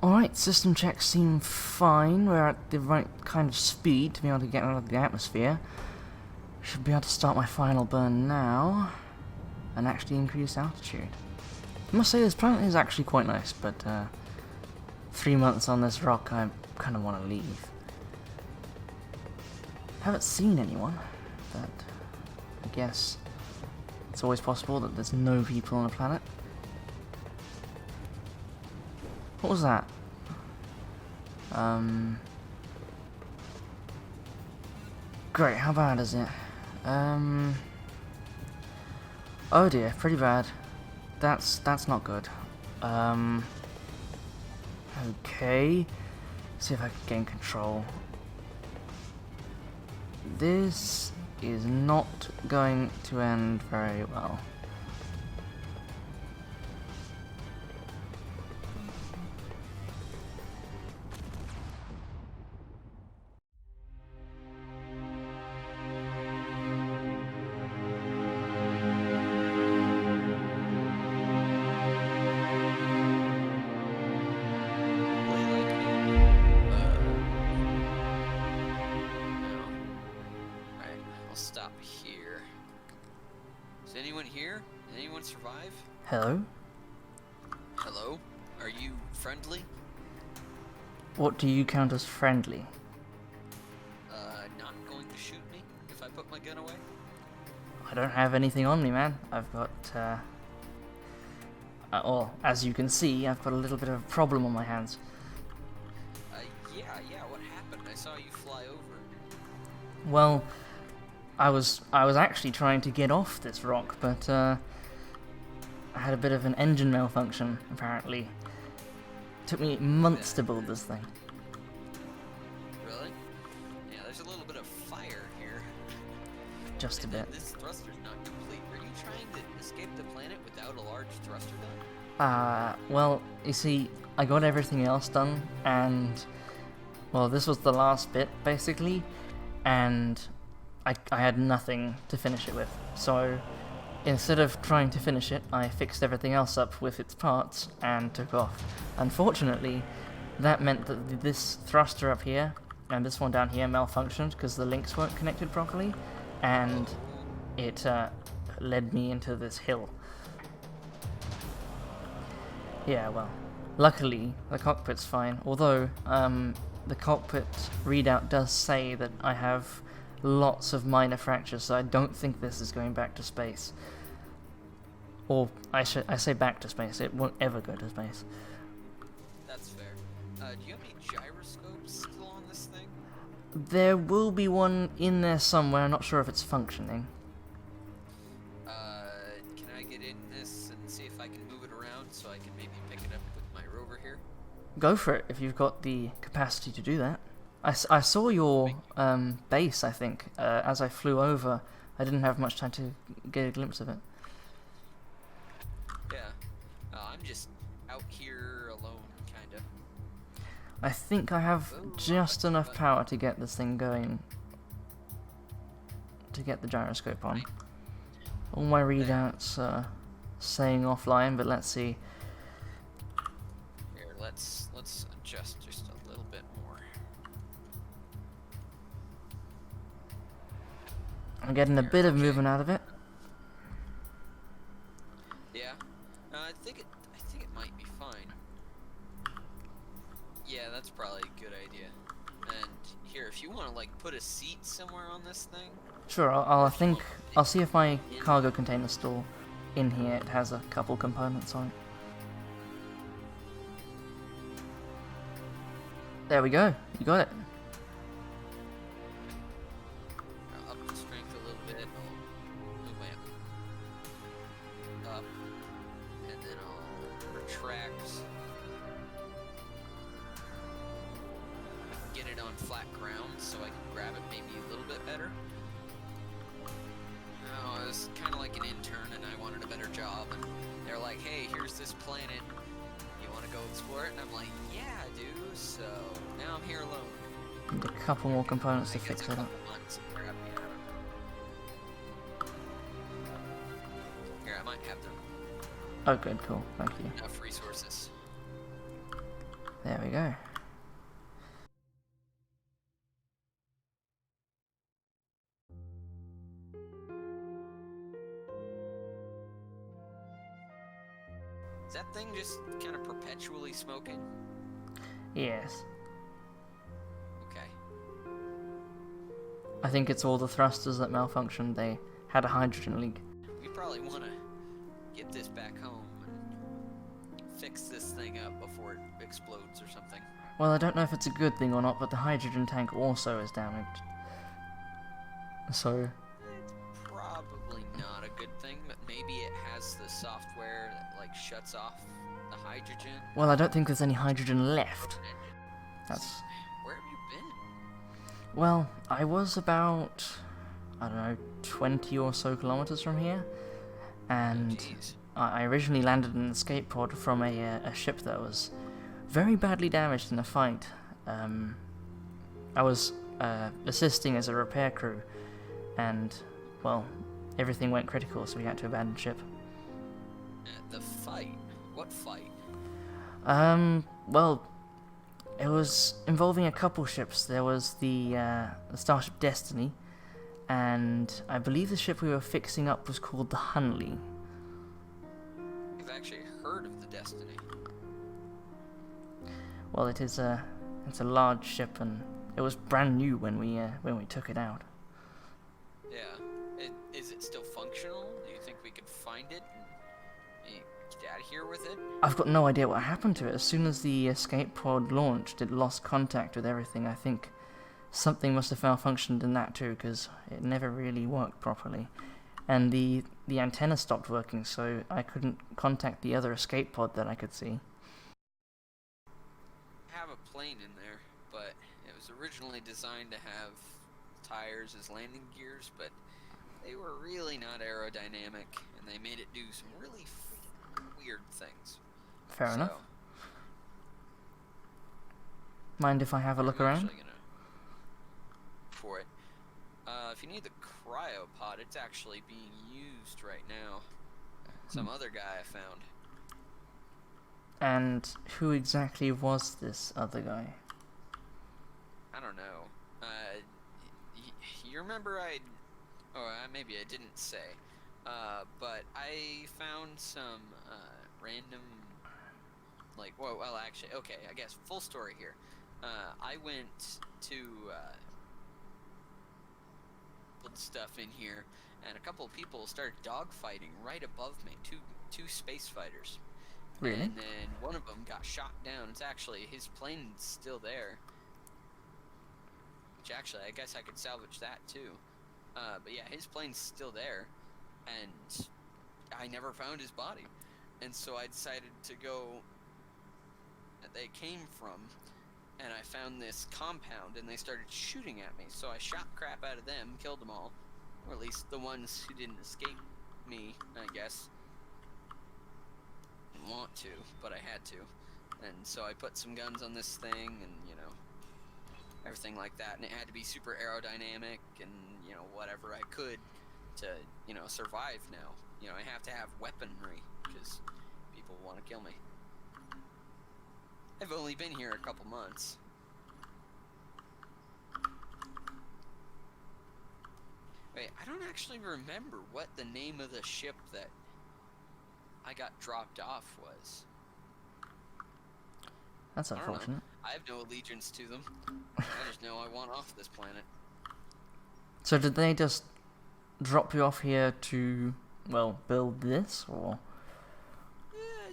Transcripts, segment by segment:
Alright, system checks seem fine. We're at the right kind of speed to be able to get out of the atmosphere. Should be able to start my final burn now and actually increase altitude. I must say this planet is actually quite nice, but 3 months on this rock I kind of want to leave. Haven't seen anyone, but I guess it's always possible that there's no people on the planet. What was that? Great, how bad is it? Oh dear, pretty bad. That's not good. Okay. See if I can gain control. This is not going to end very well. Is anyone here? Did anyone survive? Hello? Hello? Are you friendly? What do you count as friendly? Not going to shoot me if I put my gun away? I don't have anything on me, man. I've got, well, as you can see, I've got a little bit of a problem on my hands. Yeah, what happened? I saw you fly over. Well, I was actually trying to get off this rock, but, I had a bit of an engine malfunction, apparently. Took me months to build this thing. Really? Yeah, there's a little bit of fire here. Just a bit. This thruster's not complete. Were you trying to escape the planet without a large thruster gun? Well, you see, I got everything else done, and, well, this was the last bit, basically, and I had nothing to finish it with. So, instead of trying to finish it, I fixed everything else up with its parts and took off. Unfortunately, that meant that this thruster up here and this one down here malfunctioned because the links weren't connected properly, and it led me into this hill. Yeah, well, luckily the cockpit's fine, although the cockpit readout does say that I have lots of minor fractures, so I don't think this is going back to space. Or, I say back to space, it won't ever go to space. That's fair. Do you have any gyroscopes still on this thing? There will be one in there somewhere, I'm not sure if it's functioning. Can I get in this and see if I can move it around so I can maybe pick it up with my rover here? Go for it, if you've got the capacity to do that. I saw your base, I think, as I flew over. I didn't have much time to get a glimpse of it. Yeah. I'm just out here alone, kinda. I think I have just enough power to get this thing going. To get the gyroscope on. All my readouts are saying offline, but let's see. Here, let's adjust just a little bit more. I'm getting a bit of movement out of it. Yeah. I think it might be fine. Yeah, that's probably a good idea. And here, if you want to like put a seat somewhere on this thing. Sure, I'll see if my cargo container store in here it has a couple components on it. There we go. You got it. I'll up the strength a little bit. I'll move my up, and then I'll retract. Get it on flat ground so I can grab it maybe a little bit better. Oh, I was kind of like an intern and I wanted a better job, and they're like, hey, here's this planet. You want to go explore it? And I'm like, yeah, I do. So now I'm here alone. Need a couple more components to fix it up. Here, I might have them. Oh, good, cool. Thank you. Enough resources. There we go. Is that thing just kind of perpetually smoking? Yes. Okay. I think it's all the thrusters that malfunctioned. They had a hydrogen leak. We probably want to get this back home and fix this thing up before it explodes or something. Well, I don't know if it's a good thing or not, but the hydrogen tank also is damaged. So... It's probably not a good thing, but maybe it has the software that, like, shuts off the hydrogen. Well, I don't think there's any hydrogen left. That's... Where have you been? Well, I was about, I don't know, 20 or so kilometers from here, and Jeez. I originally landed an escape pod from a ship that was very badly damaged in a fight. I was assisting as a repair crew, and, well, everything went critical, so we had to abandon ship. The fight? What fight? Well, it was involving a couple ships. There was the Starship Destiny, and I believe the ship we were fixing up was called the Hunley. I've actually heard of the Destiny. Well, it's a large ship, and it was brand new when we took it out. Yeah. Is it still functional? Do you think we could find it and get out of here with it? I've got no idea what happened to it. As soon as the escape pod launched, it lost contact with everything. I think something must have malfunctioned in that too, because it never really worked properly. And the antenna stopped working, so I couldn't contact the other escape pod that I could see. I have a plane in there, but it was originally designed to have tires as landing gears, but they were really not aerodynamic, and they made it do some really weird things. Fair enough. So, Mind if I have a look I'm around? actually gonna for it. If you need the cryopod, it's actually being used right now. Some other guy I found. And who exactly was this other guy? I don't know. You remember maybe I didn't say. But I found some random, like, well, actually, okay, I guess full story here. I went to put stuff in here, and a couple of people started dogfighting right above me. Two space fighters. Really? And then one of them got shot down. It's actually, his plane's still there. Which actually, I guess I could salvage that too. But yeah, his plane's still there, and I never found his body. And so I decided to go that they came from, and I found this compound, and they started shooting at me. So I shot crap out of them, killed them all, or at least the ones who didn't escape me, I guess. Didn't want to, but I had to. And so I put some guns on this thing, and everything like that, and it had to be super aerodynamic, and whatever I could to survive now. I have to have weaponry because people want to kill me. I've only been here a couple months. Wait, I don't actually remember what the name of the ship that I got dropped off was. That's I don't know. unfortunate. I have no allegiance to them. I just know I want off this planet. So did they just drop you off here to, well, build this, or?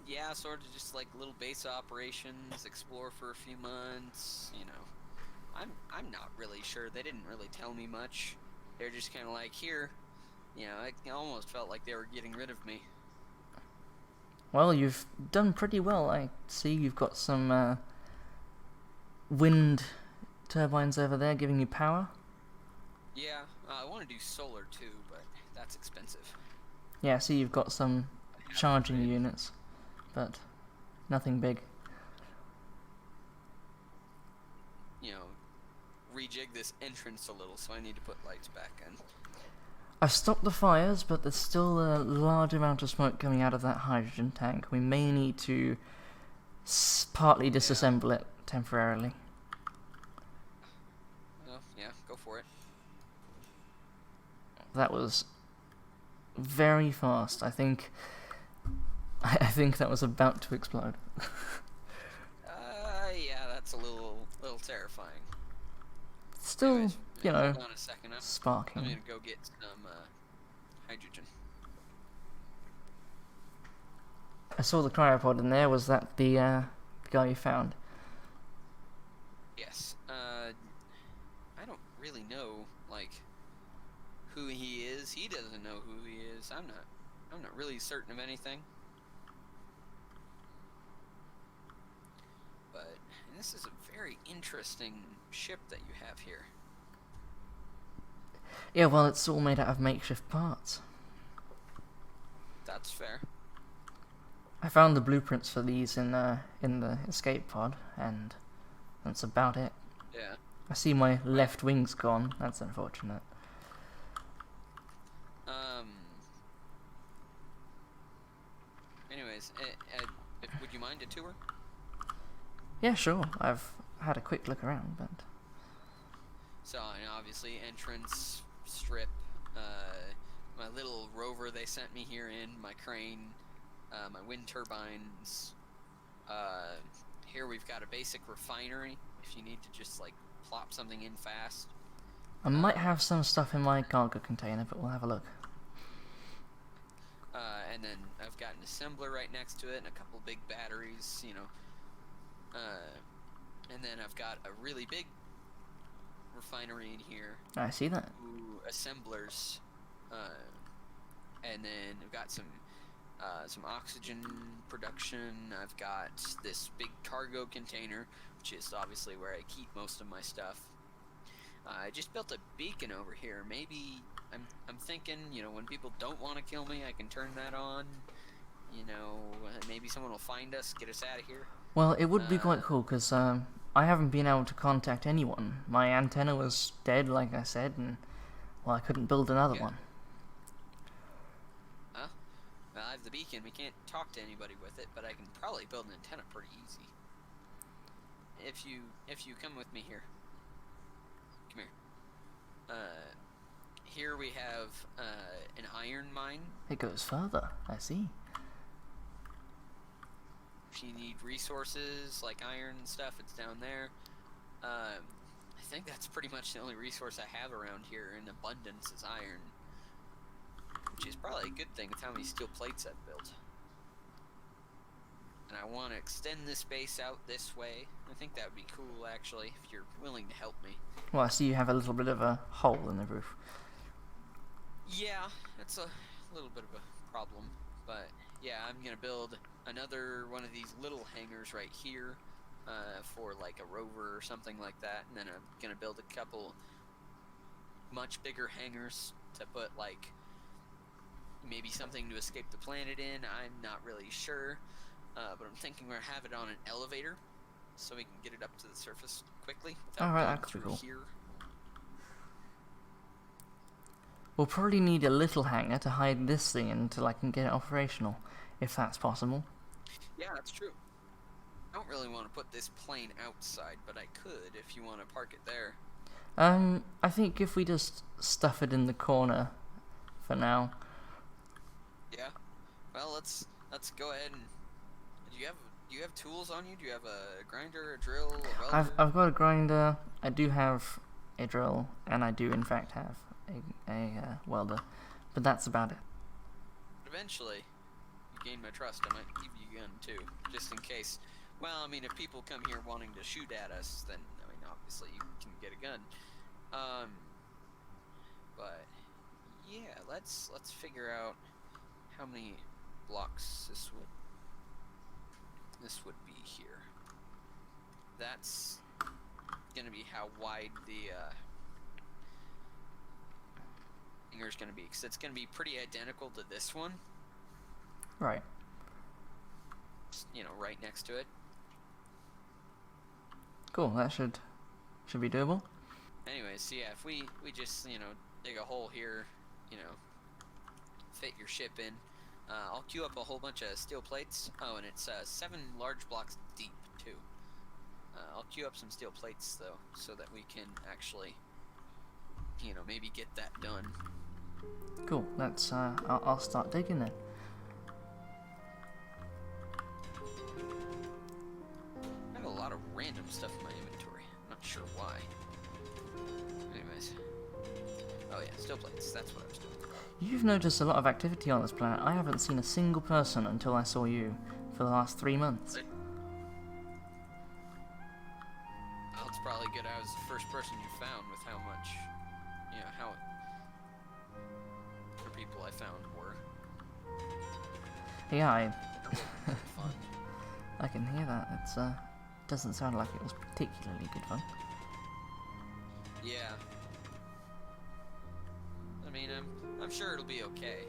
Yeah, sort of just like little base operations, explore for a few months, I'm not really sure. They didn't really tell me much. They're just kind of like, here. It almost felt like they were getting rid of me. Well, you've done pretty well. I see you've got some wind turbines over there giving you power. Yeah, I want to do solar too, but that's expensive. Yeah, I see you've got some charging units, but nothing big. Rejig this entrance a little, so I need to put lights back in. I've stopped the fires, but there's still a large amount of smoke coming out of that hydrogen tank. We may need to partly disassemble it temporarily. Well, yeah, go for it. That was very fast. I think that was about to explode. Yeah, that's a little terrifying. Still, Anyways, you know, hold on a second. I'm sparking. gonna go get some hydrogen. I saw the cryopod in there. Was that the guy you found? Yes. I don't really know, like, who he is. He doesn't know who he is. I'm not really certain of anything. But this is a very interesting ship that you have here. Yeah, well, it's all made out of makeshift parts. That's fair. I found the blueprints for these in the escape pod, and that's about it. Yeah. I see my left wing's gone. That's unfortunate. Anyways, would you mind a tour? Yeah, sure. I've had a quick look around, but So, obviously, entrance, strip, my little rover they sent me here in, my crane, my wind turbines. Here we've got a basic refinery, if you need to just, like, plop something in fast. I might have some stuff in my cargo container, but we'll have a look. And then I've got an assembler right next to it and a couple big batteries, you know. And then I've got a really big refinery in here. I see that. Ooh, assemblers. And then I've got some oxygen production. I've got this big cargo container, which is obviously where I keep most of my stuff. I just built a beacon over here. Maybe I'm thinking, you know, when people don't want to kill me, I can turn that on. You know, maybe someone will find us, get us out of here. Well, it would be quite cool, because I haven't been able to contact anyone. My antenna was dead, like I said, and, well, I couldn't build another one. Huh? Well, I have the beacon. We can't talk to anybody with it, but I can probably build an antenna pretty easy. If you come with me here. Come here. Here we have an iron mine. It goes further, I see. If you need resources like iron and stuff, it's down there. I think that's pretty much the only resource I have around here in abundance is iron. Which is probably a good thing with how many steel plates I've built. And I want to extend this base out this way. I think that would be cool, actually, if you're willing to help me. Well, I see you have a little bit of a hole in the roof. Yeah, that's a little bit of a problem. But, yeah, I'm going to build another one of these little hangars right here for, like, a rover or something like that. And then I'm going to build a couple much bigger hangars to put, like, maybe something to escape the planet in. I'm not really sure. But I'm thinking we're going to have it on an elevator so we can get it up to the surface quickly without going that could be through cool. here. We'll probably need a little hangar to hide this thing until I can get it operational, if that's possible. Yeah, that's true. I don't really want to put this plane outside, but I could if you want to park it there. I think if we just stuff it in the corner for now. Yeah. Well, let's go ahead and do you have tools on you? Do you have a grinder, a drill, a welder? I've got a grinder, I do have a drill, and I do in fact have a welder, but that's about it. Eventually, you gain my trust, I might give you a gun too, just in case. Well, I mean, if people come here wanting to shoot at us, then, I mean, obviously you can get a gun. But, yeah, let's figure out how many blocks this would be here. That's gonna be how wide the hangar's gonna be, because it's gonna be pretty identical to this one. Right. Just, you know, right next to it. Cool, that should be doable. Anyways, so yeah, if we just, you know, dig a hole here, you know, fit your ship in, I'll queue up a whole bunch of steel plates. Oh, and it's 7 large blocks deep, too. I'll queue up some steel plates, though, so that we can actually, you know, maybe get that done. Cool. Let's. I'll start digging then. I have a lot of random stuff in my inventory. I'm not sure why. Anyways. Oh yeah, steel plates. That's what I was doing. You've noticed a lot of activity on this planet. I haven't seen a single person until I saw you for the last 3 months. Well, it's probably good I was the first person you found with how much, you know, how the people I found were. Yeah, That wasn't very fun. I can hear that. It's doesn't sound like it was particularly good fun. Yeah. I mean, I'm sure it'll be okay.